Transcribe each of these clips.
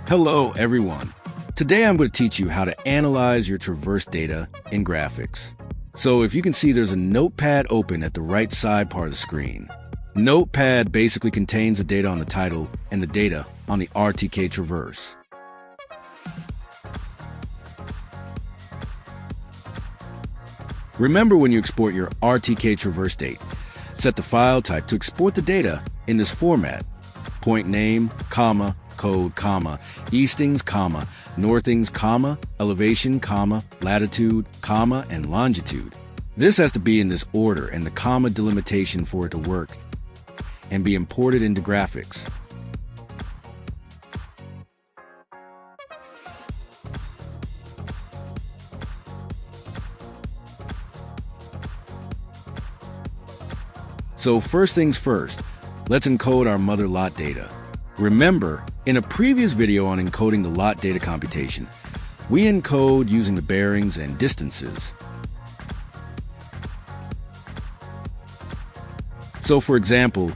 Hello everyone. Today I'm going to teach you how to analyze your traverse data in graphics. So if you can see, there's a notepad open at the right side part of the screen. Notepad basically contains the data on the title and the data on the RTK traverse. Remember, when you export your RTK traverse date, set the file type to export the data in this format: point name, comma, code, comma, eastings, comma, northings, comma, elevation, comma, latitude, comma, and longitude. This has to be in this order and the comma delimitation for it to work and be imported into graphics. So first things first, let's encode our mother lot data. Remember, in a previous video on encoding the lot data computation, we encode using the bearings and distances. So for example,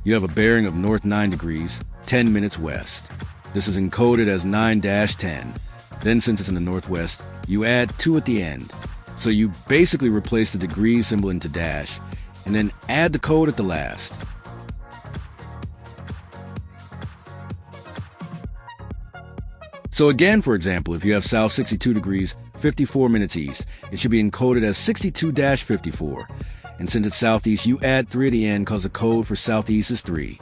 you have a bearing of north 9 degrees, 10 minutes west. This is encoded as 9-10. Then, since it's in the northwest, you add 2 at the end. So you basically replace the degree symbol into dash, and then add the code at the last. So again, for example, if you have south 62 degrees, 54 minutes east, it should be encoded as 62-54. And since it's southeast, you add 3 at the end because the code for southeast is 3.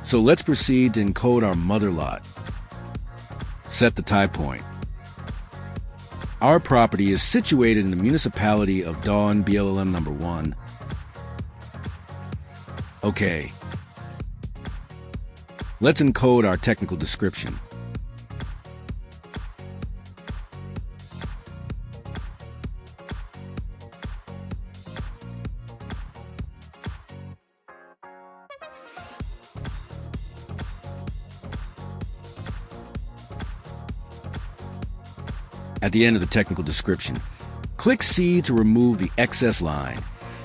So let's proceed to encode our mother lot. Set the tie point. Our property is situated in the municipality of Dawn, BLLM number 1. Okay. Let's encode our technical description. At the end of the technical description, click C to remove the excess line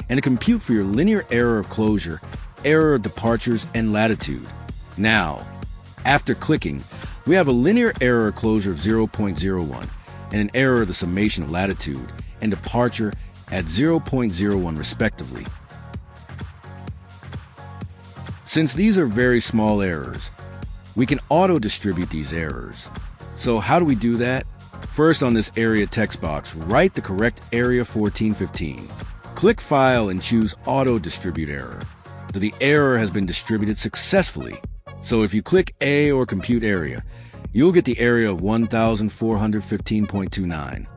and to compute for your linear error of closure, error of departures, and latitude. Now, after clicking, we have a linear error of closure of 0.01 and an error of the summation of latitude and departure at 0.01 respectively. Since these are very small errors, we can auto-distribute these errors. So how do we do that? First, on this area text box, write the correct area 1415. Click File and choose Auto Distribute Error. The error has been distributed successfully. So if you click A or Compute Area, you'll get the area of 1415.29.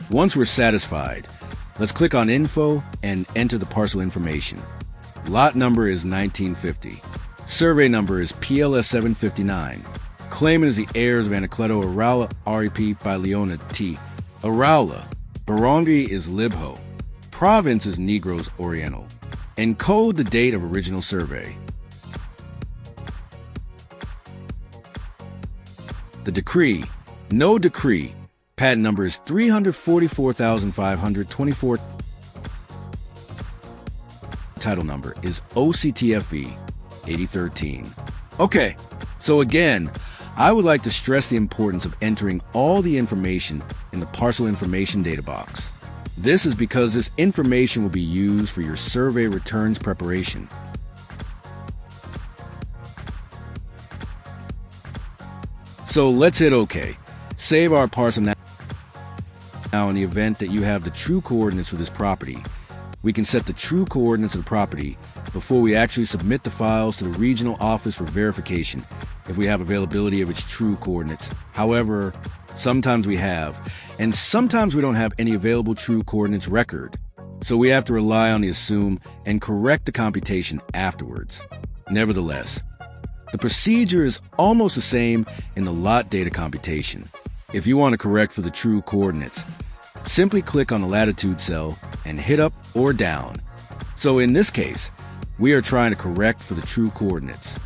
Once we're satisfied, let's click on Info and enter the parcel information. Lot number is 1950. Survey number is PLS 759. Claimant is the heirs of Anacleto Araula REP by Leona T. Araula. Barangay is Libho. Province is Negros Oriental. Encode the date of original survey. The decree. No decree. Patent number is 344,524. Title number is OCTFE 8013. Okay, so again, I would like to stress the importance of entering all the information in the parcel information data box. This is because this information will be used for your survey returns preparation. So let's hit OK. Save our parcel now. In the event that you have the true coordinates for this property, we can set the true coordinates of the property before we actually submit the files to the regional office for verification if we have availability of its true coordinates. However, sometimes we have, and sometimes we don't have any available true coordinates record. So we have to rely on the assume and correct the computation afterwards. Nevertheless, the procedure is almost the same in the lot data computation. If you want to correct for the true coordinates, simply click on the latitude cell and hit up or down. So in this case, we are trying to correct for the true coordinates.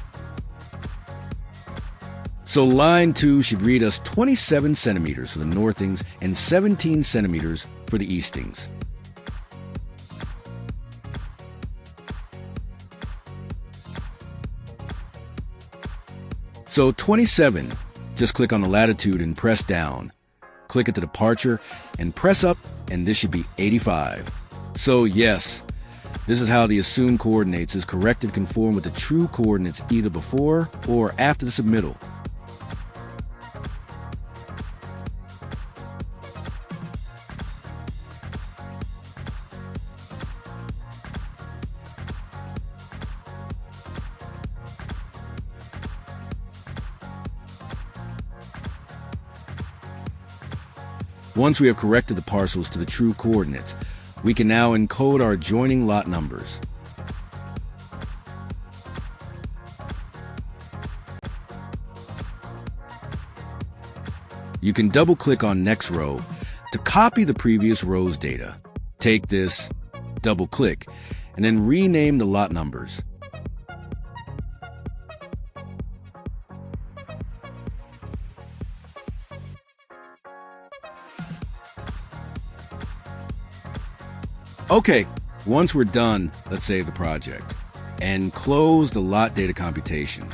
So line 2 should read us 27 centimeters for the northings and 17 centimeters for the eastings. So 27, just click on the latitude and press down. Click at the departure and press up, and this should be 85. So yes, this is how the assumed coordinates is corrected to conform with the true coordinates either before or after the submittal. Once we have corrected the parcels to the true coordinates, we can now encode our adjoining lot numbers. You can double-click on Next Row to copy the previous row's data. Take this, double-click, and then rename the lot numbers. Okay, once we're done, let's save the project and close the lot data computation.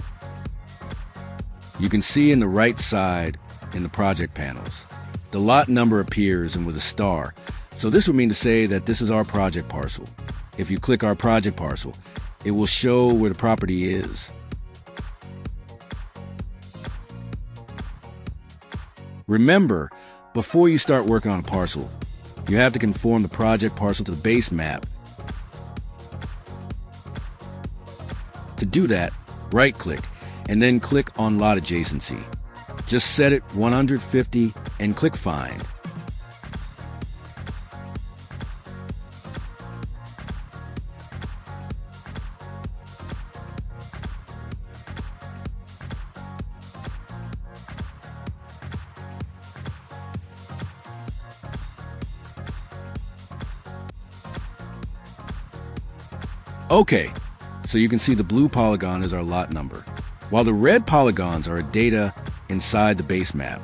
You can see in the right side in the project panels, the lot number appears and with a star. So this would mean to say that this is our project parcel. If you click our project parcel, it will show where the property is. Remember, before you start working on a parcel, you have to conform the project parcel to the base map. To do that, right-click and then click on Lot Adjacency. Just set it 150 and click Find. Okay, so you can see the blue polygon is our lot number, while the red polygons are data inside the base map.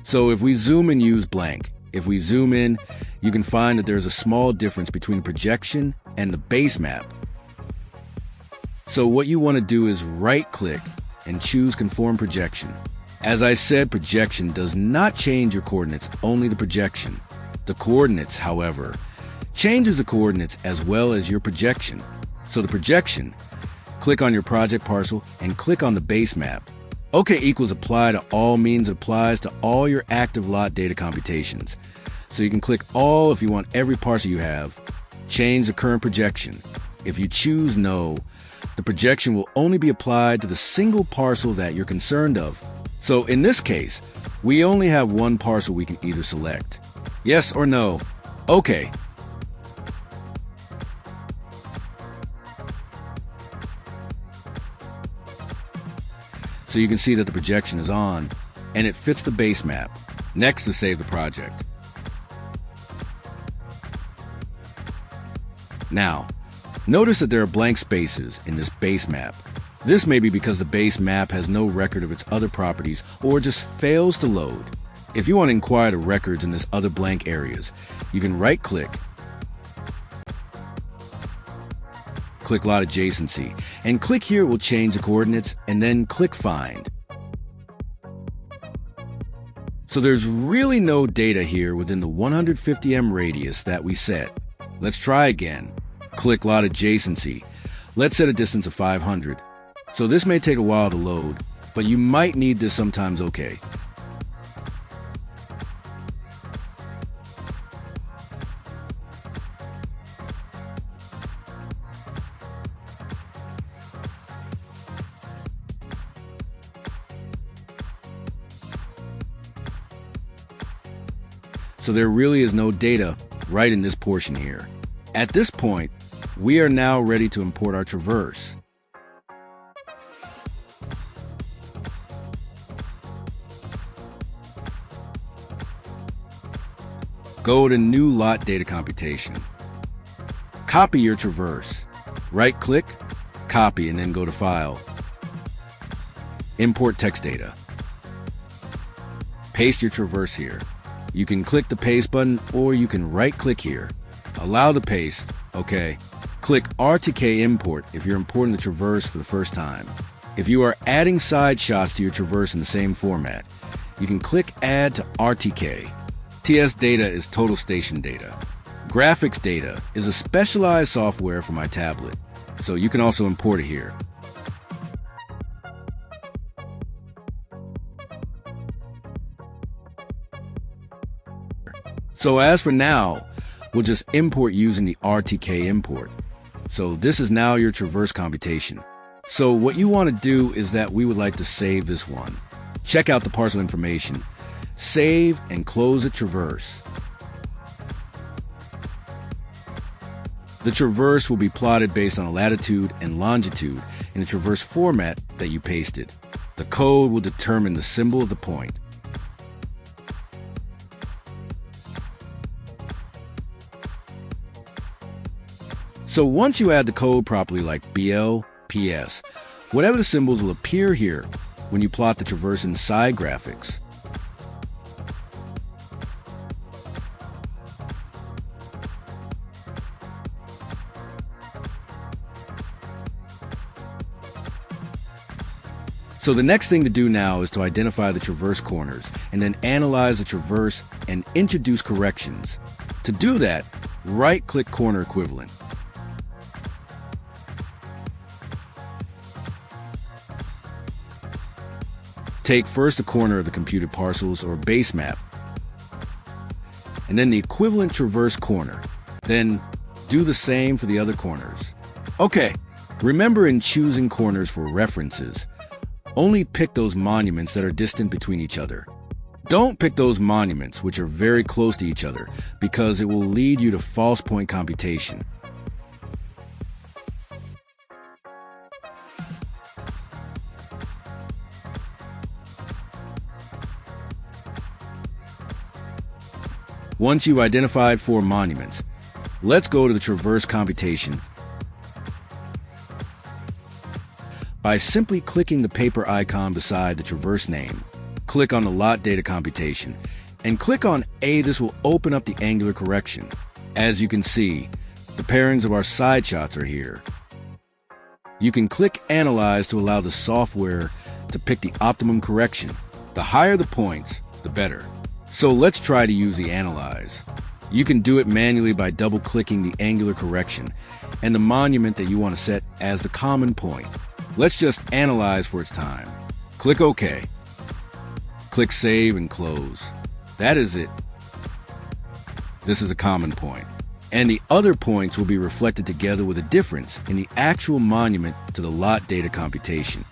So if we zoom and use blank, if we zoom in, you can find that there's a small difference between the projection and the base map. So what you want to do is right-click and choose Conform Projection. As I said, projection does not change your coordinates, only the projection. The coordinates, however, changes the coordinates as well as your projection. So the projection, click on your project parcel and click on the base map. OK equals apply to all means it applies to all your active lot data computations. So you can click all if you want every parcel you have. Change the current projection. If you choose no, the projection will only be applied to the single parcel that you're concerned of. So in this case, we only have one parcel we can either select. Yes or no. Okay. So you can see that the projection is on, and it fits the base map. Next, to save the project. Now, notice that there are blank spaces in this base map. This may be because the base map has no record of its other properties or just fails to load. If you want to inquire the records in this other blank areas, you can right-click, click Lot Adjacency, and click here will change the coordinates, and then click Find. So there's really no data here within the 150m radius that we set. Let's try again. Click Lot Adjacency. Let's set a distance of 500. So this may take a while to load, but you might need this sometimes. Okay. So there really is no data right in this portion here. At this point, we are now ready to import our traverse. Go to New Lot Data Computation. Copy your traverse. Right-click, copy, and then go to File. Import text data. Paste your traverse here. You can click the paste button or you can right-click here. Allow the paste. OK. Click RTK Import if you're importing the traverse for the first time. If you are adding side shots to your traverse in the same format, you can click Add to RTK. TS data is total station data. Graphics data is a specialized software for my tablet, so you can also import it here. So as for now, we'll just import using the RTK import. So this is now your traverse computation. So what you want to do is that we would like to save this one. Check out the parcel information. Save and close the traverse. The traverse will be plotted based on a latitude and longitude in the traverse format that you pasted. The code will determine the symbol of the point. So once you add the code properly, like BL, PS, whatever the symbols will appear here when you plot the traverse in side graphics. So the next thing to do now is to identify the traverse corners and then analyze the traverse and introduce corrections. To do that, right-click Corner Equivalent. Take first the corner of the computed parcels or base map, and then the equivalent traverse corner. Then do the same for the other corners. Okay, remember in choosing corners for references, only pick those monuments that are distant between each other. Don't pick those monuments which are very close to each other because it will lead you to false point computation. Once you've identified 4 monuments, let's go to the traverse computation by simply clicking the paper icon beside the traverse name. Click on the lot data computation and click on A. This will open up the angular correction. As you can see, the pairings of our side shots are here. You can click Analyze to allow the software to pick the optimum correction. The higher the points, the better. So let's try to use the Analyze. You can do it manually by double-clicking the angular correction and the monument that you want to set as the common point. Let's just analyze for its time. Click OK. Click Save and Close. That is it. This is a common point. And the other points will be reflected together with a difference in the actual monument to the lot data computation.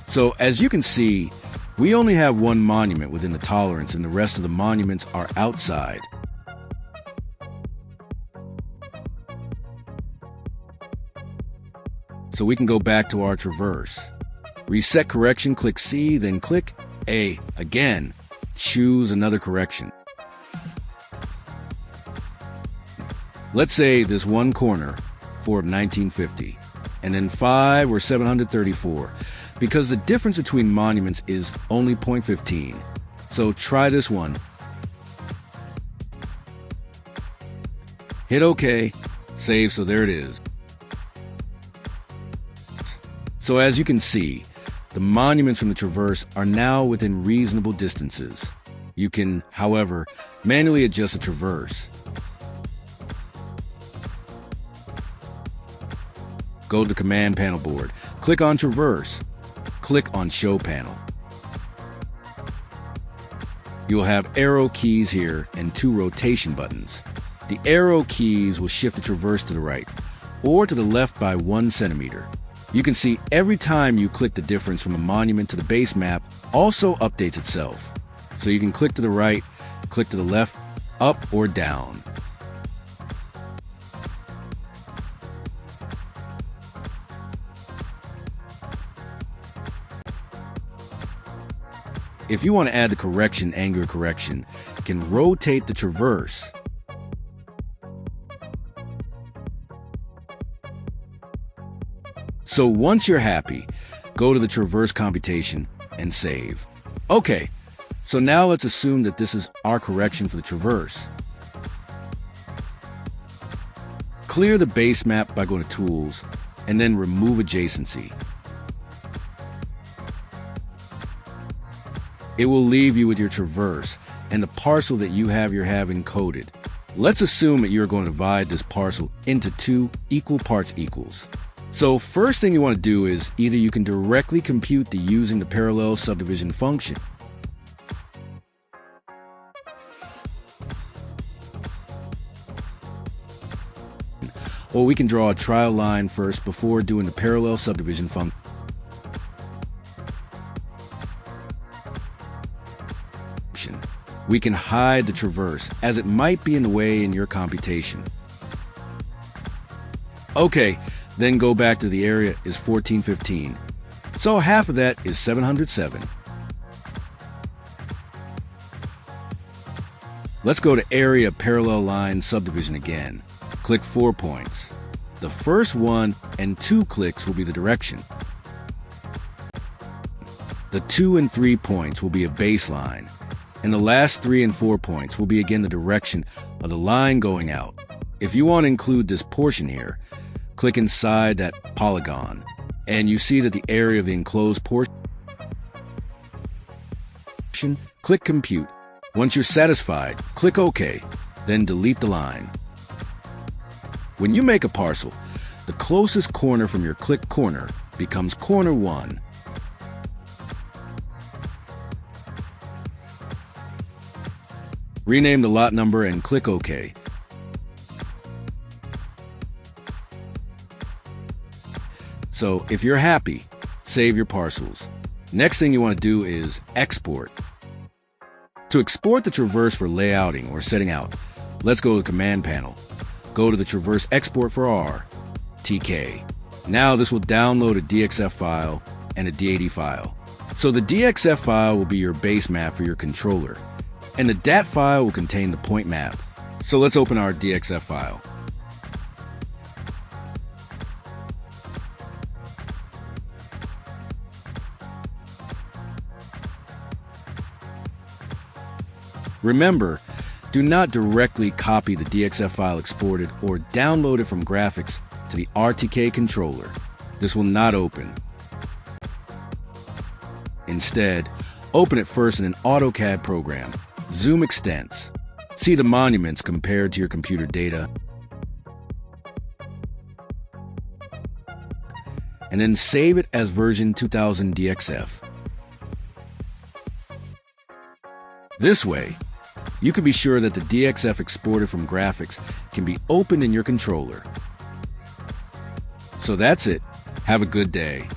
So as you can see, we only have one monument within the tolerance and the rest of the monuments are outside. So we can go back to our traverse. Reset correction, click C, then click A again. Choose another correction. Let's say this one corner, 4 of 1950, and then 5 or 734. Because the difference between monuments is only 0.15. So try this one. Hit OK, save, so there it is. So as you can see, the monuments from the traverse are now within reasonable distances. You can, however, manually adjust the traverse. Go to the command panel board, click on Traverse. Click on Show Panel. You'll have arrow keys here and 2 rotation buttons. The arrow keys will shift the traverse to the right or to the left by 1 centimeter. You can see every time you click the difference from a monument to the base map also updates itself. So you can click to the right, click to the left, up or down. If you want to add the correction, angular correction, you can rotate the traverse. So once you're happy, go to the traverse computation and save. Okay, so now let's assume that this is our correction for the traverse. Clear the base map by going to Tools, and then remove adjacency. It will leave you with your traverse and the parcel that you have encoded. Let's assume that you're going to divide this parcel into 2 equal parts equals. So first thing you want to do is either you can directly compute using the parallel subdivision function, or we can draw a trial line first before doing the parallel subdivision function. We can hide the traverse, as it might be in the way in your computation. Okay, then go back to the area is 1415. So half of that is 707. Let's go to area parallel line subdivision again. Click 4 points. The first 1 and 2 clicks will be the direction. The 2 and 3 points will be a baseline, and the last 3 and 4 points will be again the direction of the line going out. If you want to include this portion here, click inside that polygon, and you see that the area of the enclosed portion, click Compute. Once you're satisfied, click OK, then delete the line. When you make a parcel, the closest corner from your click corner becomes corner 1. Rename the lot number and click OK. So if you're happy, save your parcels. Next thing you want to do is export. To export the traverse for layouting or setting out, let's go to the command panel. Go to the traverse export for R, TK. Now this will download a DXF file and a DAT file. So the DXF file will be your base map for your controller, and the DAT file will contain the point map. So let's open our DXF file. Remember, do not directly copy the DXF file exported or download it from graphics to the RTK controller. This will not open. Instead, open it first in an AutoCAD program. Zoom extents. See the monuments compared to your computer data. And then save it as version 2000 DXF. This way, you can be sure that the DXF exported from graphics can be opened in your controller. So that's it. Have a good day.